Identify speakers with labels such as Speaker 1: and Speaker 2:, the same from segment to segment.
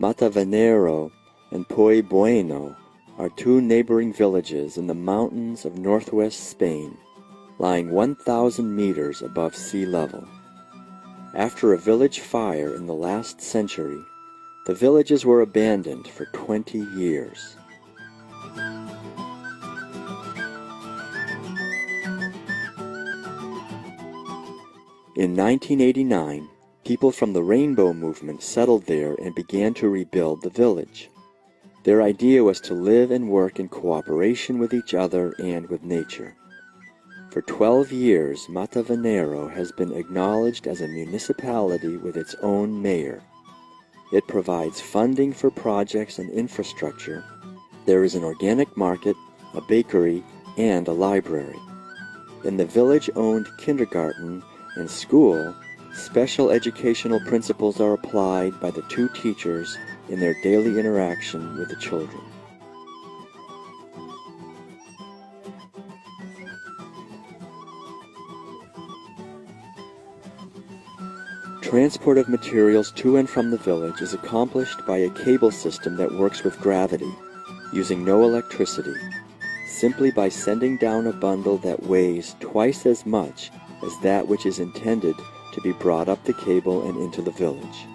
Speaker 1: Matavenero and Poibueno are two neighboring villages in the mountains of northwest Spain, lying 1,000 meters above sea level. After a village fire in the last century, the villages were abandoned for 20 years. In 1989, people from the Rainbow Movement settled there and began to rebuild the village. Their idea was to live and work in cooperation with each other and with nature. For 12 years, Matavenero has been acknowledged as a municipality with its own mayor. It provides funding for projects and infrastructure. There is an organic market, a bakery, and a library. In the village-owned kindergarten and school, special educational principles are applied by the two teachers in their daily interaction with the children. Transport of materials to and from the village is accomplished by a cable system that works with gravity, using no electricity, simply by sending down a bundle that weighs twice as much as that which is intended to be brought up the cable and into the village.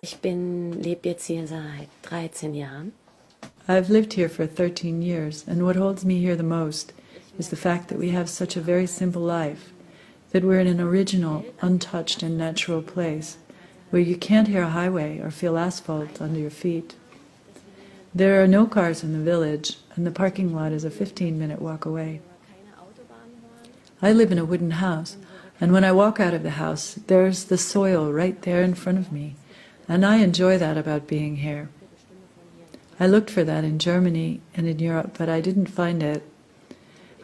Speaker 2: Ich lebe jetzt hier seit 13 Jahren.
Speaker 3: I've lived here for 13 years, and what holds me here the most is the fact that we have such a very simple life, that we're in an original, untouched and natural place, where you can't hear a highway or feel asphalt under your feet. There are no cars in the village, and the parking lot is a 15-minute walk away. I live in a wooden house, and when I walk out of the house, there's the soil right there in front of me, and I enjoy that about being here. I looked for that in Germany and in Europe, but I didn't find it.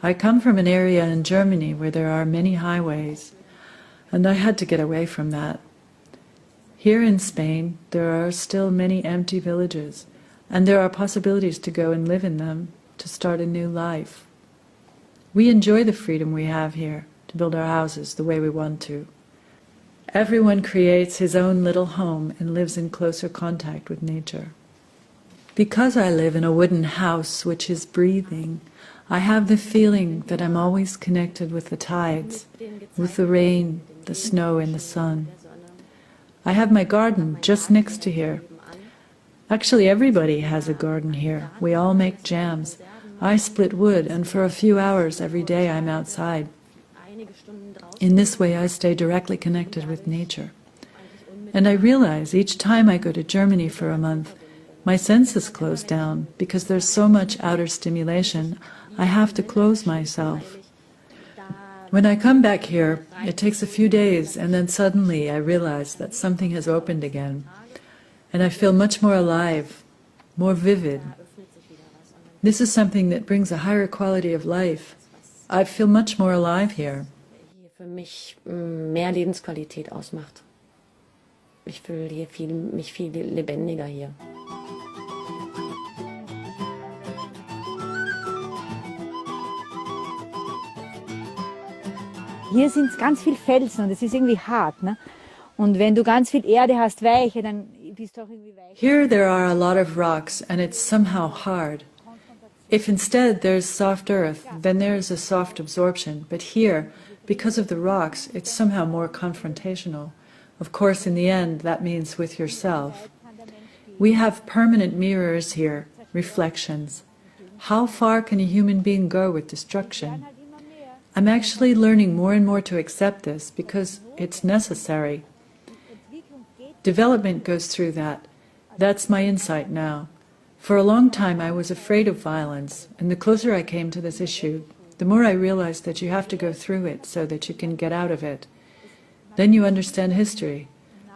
Speaker 3: I come from an area in Germany where there are many highways, and I had to get away from that. Here in Spain, there are still many empty villages, and there are possibilities to go and live in them, to start a new life. We enjoy the freedom we have here to build our houses the way we want to. Everyone creates his own little home and lives in closer contact with nature. Because I live in a wooden house which is breathing, I have the feeling that I'm always connected with the tides, with the rain, the snow and the sun. I have my garden just next to here. Actually, everybody has a garden here. We all make jams. I split wood, and for a few hours every day I'm outside. In this way I stay directly connected with nature. And I realize each time I go to Germany for a month, my senses close down because there's so much outer stimulation, I have to close myself. When I come back here, it takes a few days, and then suddenly I realize that something has opened again, and I feel much more alive, more vivid. This is something that brings a higher quality of life. I feel much more alive here.
Speaker 2: Für mich mehr Lebensqualität ausmacht. Ich fühle hier mich viel lebendiger hier.
Speaker 4: Hier sind ganz viel Felsen und es ist irgendwie hart, ne? Und wenn du ganz viel Erde hast, weiche, dann bist du auch irgendwie weich.
Speaker 3: Here there are a lot of rocks and it's somehow hard. If instead there's soft earth, then there's a soft absorption. But here, because of the rocks, it's somehow more confrontational. Of course, in the end, that means with yourself. We have permanent mirrors here, reflections. How far can a human being go with destruction? I'm actually learning more and more to accept this because it's necessary. Development goes through that. That's my insight now. For a long time I was afraid of violence, and the closer I came to this issue, the more I realized that you have to go through it so that you can get out of it. Then you understand history.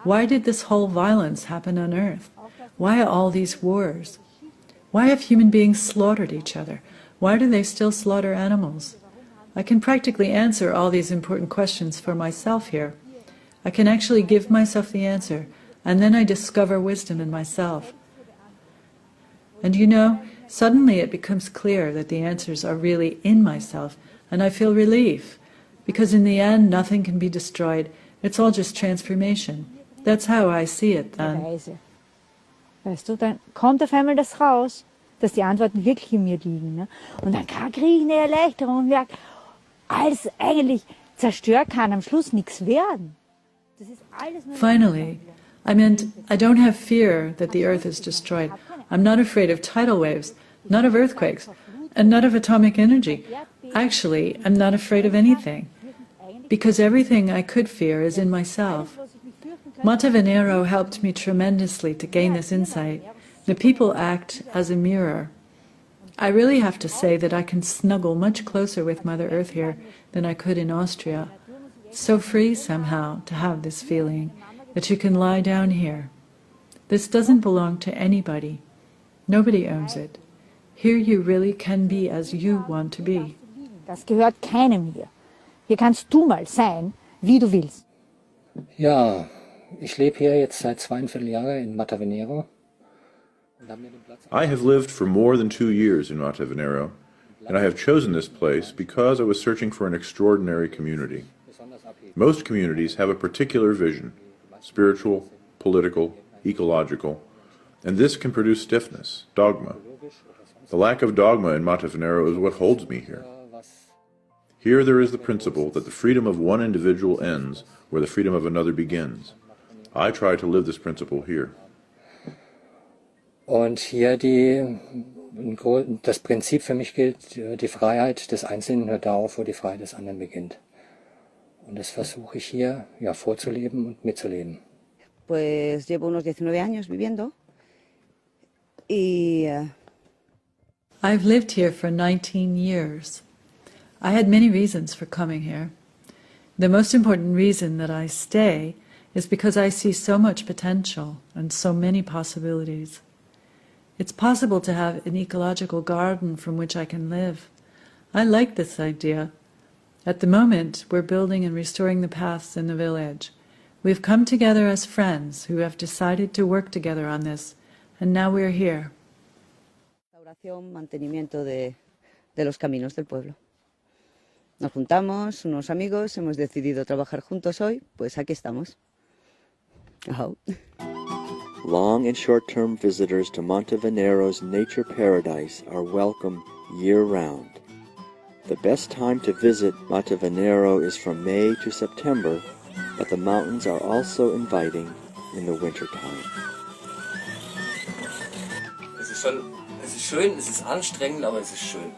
Speaker 3: Why did this whole violence happen on Earth? Why all these wars? Why have human beings slaughtered each other? Why do they still slaughter animals? I can practically answer all these important questions for myself here. I can actually give myself the answer, and then I discover wisdom in myself. And you know, suddenly it becomes clear that the answers are really in myself, and I feel relief, because in the end nothing can be destroyed. It's all just transformation. That's how I see it then.
Speaker 4: Weißt du, dann kommt auf einmal das raus, dass die Antworten wirklich in mir liegen. Ne? Und dann kriege ich eine Erleichterung und merke, alles eigentlich zerstört kann am Schluss nichts werden. Das ist alles nur
Speaker 3: Finally, I meant I don't have fear that the earth is destroyed. I'm not afraid of tidal waves, not of earthquakes, and not of atomic energy. Actually, I'm not afraid of anything, because everything I could fear is in myself. Matavenero helped me tremendously to gain this insight. The people act as a mirror. I really have to say that I can snuggle much closer with Mother Earth here than I could in Austria. It's so free somehow to have this feeling that you can lie down here. This doesn't belong to anybody. Nobody owns it. Here you really can be as you want to be.
Speaker 4: Das gehört keinem hier. Hier kannst du mal sein, wie du willst.
Speaker 5: Ja, ich lebe hier jetzt seit 2,25 Jahren in Matavenero.
Speaker 6: I have lived for more than 2 years in Matavenero, and I have chosen this place because I was searching for an extraordinary community. Most communities have a particular vision, spiritual, political, ecological, and this can produce stiffness, dogma. The lack of dogma in Matavenero is what holds me here. Here there is the principle that the freedom of one individual ends where the freedom of another begins. I try to live this principle here.
Speaker 5: Und hier das Prinzip für mich gilt, die Freiheit des Einzelnen hört da auf, wo die Freiheit des anderen beginnt. Und das versuche ich hier ja, vorzuleben und mitzuleben.
Speaker 7: Pues llevo unos 19 años viviendo y
Speaker 3: I've lived here for 19 years. I had many reasons for coming here. The most important reason that I stay is because I see so much potential and so many possibilities. It's possible to have an ecological garden from which I can live. I like this idea. At the moment, we're building and restoring the paths in the village. We've come together as friends who have decided to work together on this, and now we're here.
Speaker 7: restauración, mantenimiento de los caminos del pueblo. Nos juntamos, unos amigos, hemos decidido trabajar juntos hoy, pues aquí estamos. Oh.
Speaker 1: Long and short-term visitors to Matavenero's nature paradise are welcome year-round. The best time to visit Matavenero is from May to September, but the mountains are also inviting in the wintertime.
Speaker 8: Es ist schön, es ist anstrengend, aber es ist schön.